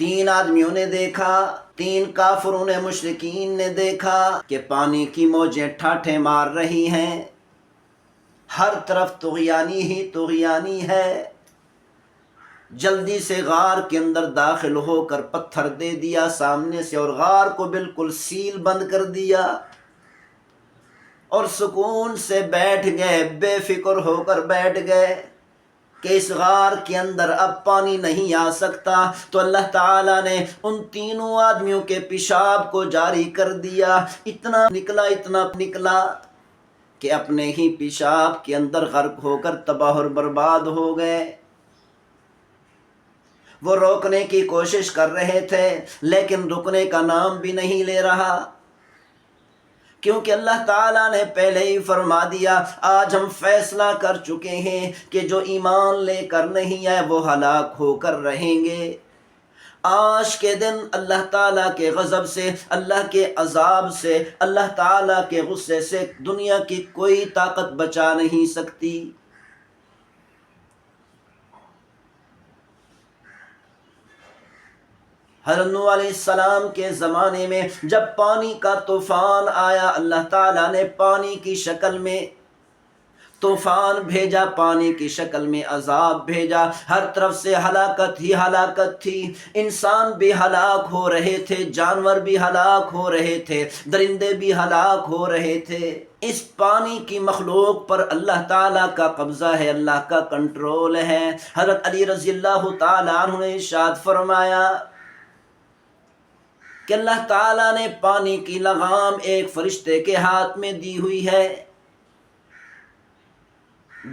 تین آدمیوں نے دیکھا، تین کافروں نے، مشرکین نے دیکھا کہ پانی کی موجیں ٹھاٹھیں مار رہی ہیں، ہر طرف طغیانی ہی طغیانی ہے۔ جلدی سے غار کے اندر داخل ہو کر پتھر دے دیا سامنے سے، اور غار کو بالکل سیل بند کر دیا، اور سکون سے بیٹھ گئے، بے فکر ہو کر بیٹھ گئے کہ اس غار کے اندر اب پانی نہیں آ سکتا۔ تو اللہ تعالیٰ نے ان تینوں آدمیوں کے پیشاب کو جاری کر دیا، اتنا نکلا کہ اپنے ہی پیشاب کے اندر غرق ہو کر تباہ اور برباد ہو گئے۔ وہ روکنے کی کوشش کر رہے تھے لیکن رکنے کا نام بھی نہیں لے رہا، کیونکہ اللہ تعالیٰ نے پہلے ہی فرما دیا، آج ہم فیصلہ کر چکے ہیں کہ جو ایمان لے کر نہیں آئے وہ ہلاک ہو کر رہیں گے۔ آج کے دن اللہ تعالیٰ کے غضب سے، اللہ کے عذاب سے، اللہ تعالیٰ کے غصے سے دنیا کی کوئی طاقت بچا نہیں سکتی۔ حضرت نوح علیہ السلام کے زمانے میں جب پانی کا طوفان آیا، اللہ تعالیٰ نے پانی کی شکل میں طوفان بھیجا، پانی کی شکل میں عذاب بھیجا، ہر طرف سے ہلاکت ہی ہلاکت تھی، انسان بھی ہلاک ہو رہے تھے، جانور بھی ہلاک ہو رہے تھے، درندے بھی ہلاک ہو رہے تھے۔ اس پانی کی مخلوق پر اللہ تعالیٰ کا قبضہ ہے، اللہ کا کنٹرول ہے۔ حضرت علی رضی اللہ تعالیٰ عنہ نے ارشاد فرمایا کہ اللہ تعالیٰ نے پانی کی لگام ایک فرشتے کے ہاتھ میں دی ہوئی ہے،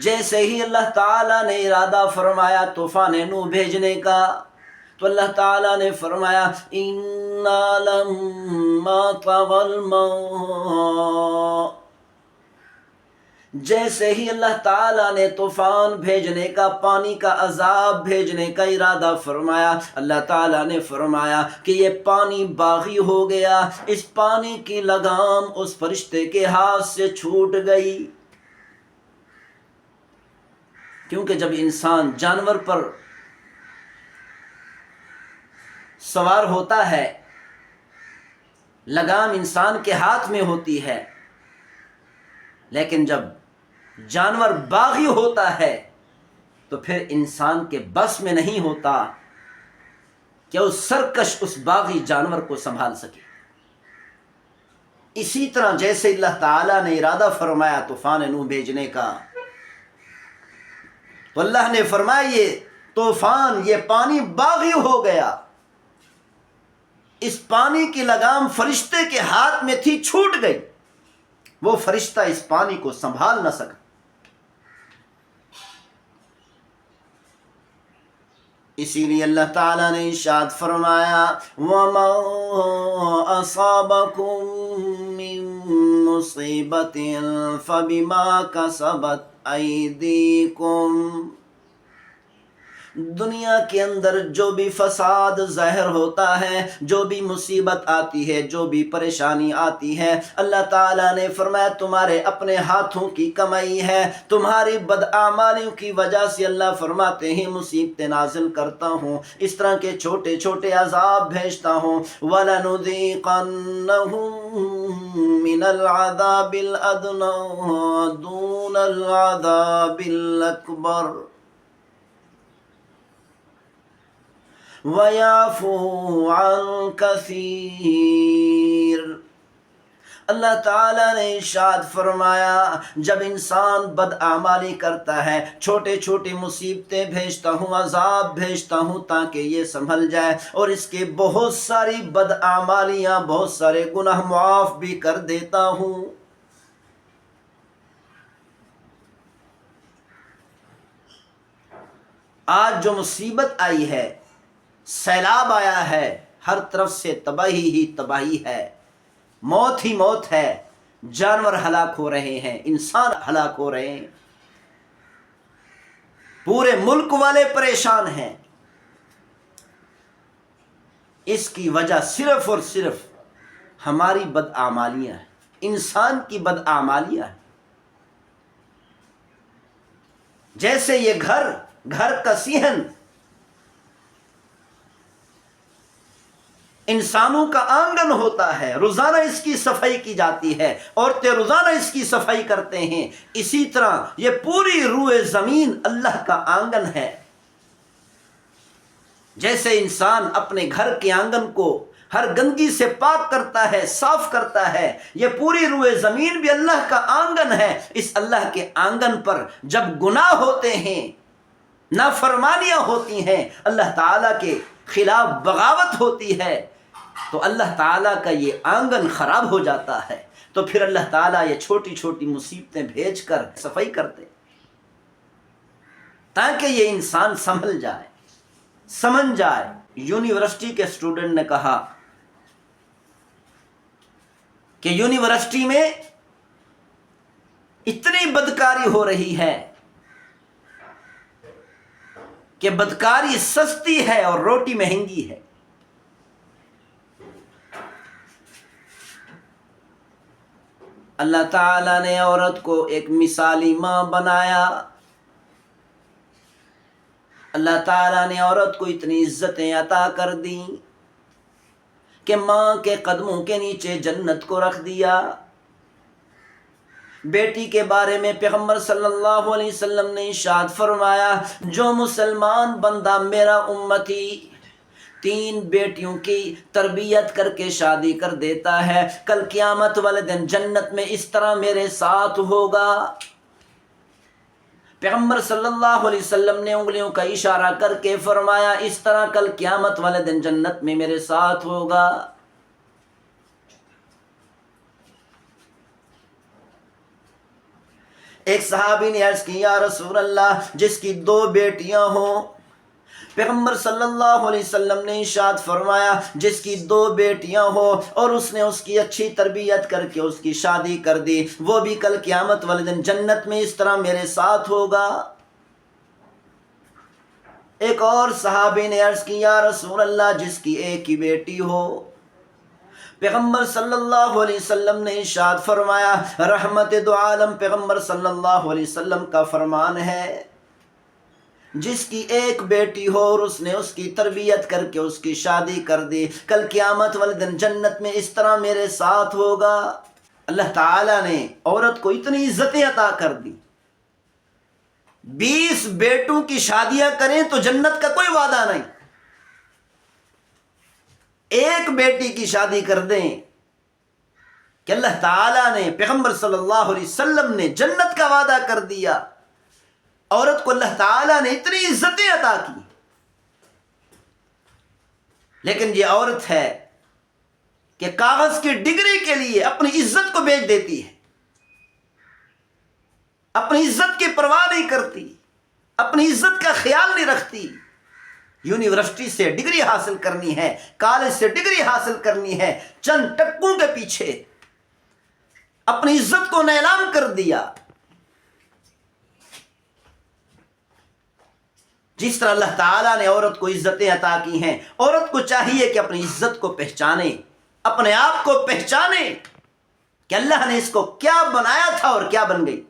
جیسے ہی اللہ تعالیٰ نے ارادہ فرمایا طوفان نوح بھیجنے کا، تو اللہ تعالیٰ نے فرمایا اِنَّا لَمَّا طَغَى الْمَاءُ۔ جیسے ہی اللہ تعالیٰ نے طوفان بھیجنے کا، پانی کا عذاب بھیجنے کا ارادہ فرمایا، اللہ تعالیٰ نے فرمایا کہ یہ پانی باغی ہو گیا، اس پانی کی لگام اس فرشتے کے ہاتھ سے چھوٹ گئی۔ کیونکہ جب انسان جانور پر سوار ہوتا ہے، لگام انسان کے ہاتھ میں ہوتی ہے، لیکن جب جانور باغی ہوتا ہے تو پھر انسان کے بس میں نہیں ہوتا کہ اس سرکش، اس باغی جانور کو سنبھال سکے۔ اسی طرح جیسے اللہ تعالیٰ نے ارادہ فرمایا طوفان نوح بھیجنے کا، تو اللہ نے فرمایا یہ طوفان، یہ پانی باغی ہو گیا، اس پانی کی لگام فرشتے کے ہاتھ میں تھی، چھوٹ گئی، وہ فرشتہ اس پانی کو سنبھال نہ سکا۔ اسی لیے اللہ تعالیٰ نے ارشاد فرمایا وَمَا أَصَابَكُم مِّن مُّصِيبَةٍ فَبِمَا كَسَبَتْ أَيْدِيكُمْ۔ دنیا کے اندر جو بھی فساد ظاہر ہوتا ہے، جو بھی مصیبت آتی ہے، جو بھی پریشانی آتی ہے، اللہ تعالیٰ نے فرمایا تمہارے اپنے ہاتھوں کی کمائی ہے، تمہاری بدعمالیوں کی وجہ سے اللہ فرماتے ہیں مصیبتیں نازل کرتا ہوں، اس طرح کے چھوٹے چھوٹے عذاب بھیجتا ہوں۔ وَلَنُذِيقَنَّهُم مِّنَ الْعَذَابِ الْأَدْنَىٰ دُونَ الْعَذَابِ الْأَكْبَرِ وَيَعْفُو عَن كَثِيرٍ۔ اللہ تعالیٰ نے ارشاد فرمایا جب انسان بدعمالی کرتا ہے، چھوٹے چھوٹی مصیبتیں بھیجتا ہوں، عذاب بھیجتا ہوں تاکہ یہ سنبھل جائے، اور اس کے بہت ساری بدعمالیاں، بہت سارے گناہ معاف بھی کر دیتا ہوں۔ آج جو مصیبت آئی ہے، سیلاب آیا ہے، ہر طرف سے تباہی ہی تباہی ہے، موت ہی موت ہے، جانور ہلاک ہو رہے ہیں، انسان ہلاک ہو رہے ہیں، پورے ملک والے پریشان ہیں۔ اس کی وجہ صرف اور صرف ہماری بدعمالیاں ہیں، انسان کی بدعمالیاں ہیں۔ جیسے یہ گھر کا صحن انسانوں کا آنگن ہوتا ہے، روزانہ اس کی صفائی کی جاتی ہے، عورتیں روزانہ اس کی صفائی کرتے ہیں، اسی طرح یہ پوری روئے زمین اللہ کا آنگن ہے۔ جیسے انسان اپنے گھر کے آنگن کو ہر گندگی سے پاک کرتا ہے، صاف کرتا ہے، یہ پوری روئے زمین بھی اللہ کا آنگن ہے۔ اس اللہ کے آنگن پر جب گناہ ہوتے ہیں، نافرمانیاں ہوتی ہیں، اللہ تعالیٰ کے خلاف بغاوت ہوتی ہے، تو اللہ تعالیٰ کا یہ آنگن خراب ہو جاتا ہے۔ تو پھر اللہ تعالیٰ یہ چھوٹی چھوٹی مصیبتیں بھیج کر صفائی کرتے تاکہ یہ انسان سنبھل جائے، سمجھ جائے۔ یونیورسٹی کے اسٹوڈنٹ نے کہا کہ یونیورسٹی میں اتنی بدکاری ہو رہی ہے کہ بدکاری سستی ہے اور روٹی مہنگی ہے۔ اللہ تعالیٰ نے عورت کو ایک مثالی ماں بنایا، اللہ تعالیٰ نے عورت کو اتنی عزتیں عطا کر دیں کہ ماں کے قدموں کے نیچے جنت کو رکھ دیا۔ بیٹی کے بارے میں پیغمبر صلی اللہ علیہ وسلم نے ارشاد فرمایا، جو مسلمان بندہ میرا امتی 3 بیٹیوں کی تربیت کر کے شادی کر دیتا ہے، کل قیامت والے دن جنت میں اس طرح میرے ساتھ ہوگا۔ پیغمبر صلی اللہ علیہ وسلم نے انگلیوں کا اشارہ کر کے فرمایا، اس طرح کل قیامت والے دن جنت میں میرے ساتھ ہوگا۔ ایک صحابی نے عرض کی، یا رسول اللہ، جس کی 2 بیٹیاں ہوں؟ پیغمبر صلی اللہ علیہ وسلم نے ارشاد فرمایا، جس کی 2 بیٹیاں ہو اور اس نے اس کی اچھی تربیت کر کے اس کی شادی کر دی، وہ بھی کل قیامت والے دن جنت میں اس طرح میرے ساتھ ہوگا۔ ایک اور صحابی نے عرض کی، یا رسول اللہ، جس کی 1 ہی بیٹی ہو؟ پیغمبر صلی اللہ علیہ وسلم نے ارشاد فرمایا، رحمت دو عالم پیغمبر صلی اللہ علیہ وسلم کا فرمان ہے، جس کی 1 بیٹی ہو اور اس نے اس کی تربیت کر کے اس کی شادی کر دی، کل قیامت والے دن جنت میں اس طرح میرے ساتھ ہوگا۔ اللہ تعالیٰ نے عورت کو اتنی عزتیں عطا کر دی، 20 بیٹوں کی شادیاں کریں تو جنت کا کوئی وعدہ نہیں، 1 بیٹی کی شادی کر دیں کہ اللہ تعالیٰ نے، پیغمبر صلی اللہ علیہ وسلم نے جنت کا وعدہ کر دیا۔ عورت کو اللہ تعالیٰ نے اتنی عزتیں عطا کی، لیکن یہ عورت ہے کہ کاغذ کی ڈگری کے لیے اپنی عزت کو بیچ دیتی ہے، اپنی عزت کی پرواہ نہیں کرتی، اپنی عزت کا خیال نہیں رکھتی۔ یونیورسٹی سے ڈگری حاصل کرنی ہے، کالج سے ڈگری حاصل کرنی ہے، چند ٹکوں کے پیچھے اپنی عزت کو نیلام کر دیا۔ جس طرح اللہ تعالیٰ نے عورت کو عزتیں عطا کی ہیں، عورت کو چاہیے کہ اپنی عزت کو پہچانے، اپنے آپ کو پہچانے کہ اللہ نے اس کو کیا بنایا تھا اور کیا بن گئی۔